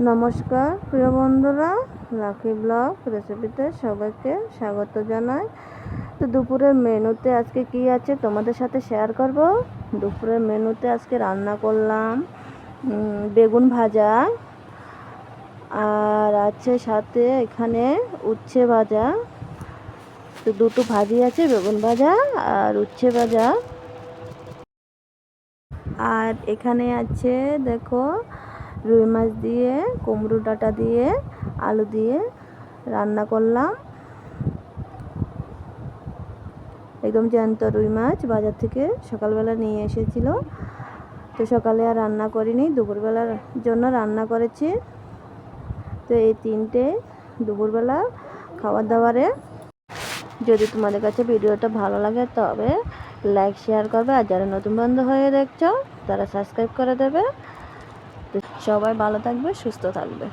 নমস্কার প্রিয় বন্ধুরা, লাকি ব্লগ রেসিপিতে সবাইকে স্বাগত জানাই। তো দুপুরের মেনুতে আজকে কি আছে তোমাদের সাথে শেয়ার করব। দুপুরের মেনুতে আজকে রান্না করলাম বেগুন ভাজা, আর আছে সাথে এখানে উচ্ছে ভাজা। তো দুটো ভাজি আছে, বেগুন ভাজা আর উচ্ছে ভাজা। আর এখানে আছে দেখো রুই মাছ দিয়ে, কুমড়ো ডাঁটা দিয়ে, আলু দিয়ে রান্না করলাম। একদম জ্যান্ত রুই মাছ বাজার থেকে সকালবেলা নিয়ে এসেছিল। তো সকালে আর রান্না করিনি, দুপুরবেলার জন্য রান্না করেছি। তো এই তিনটে দুপুরবেলা খাবার দাবারে। যদি তোমাদের কাছে ভিডিওটা ভালো লাগে তবে লাইক শেয়ার করবে, আর যারা নতুন বন্ধু হয়ে দেখছো তারা সাবস্ক্রাইব করে দেবে। তো সবাই ভালো থাকবে, সুস্থ থাকবে।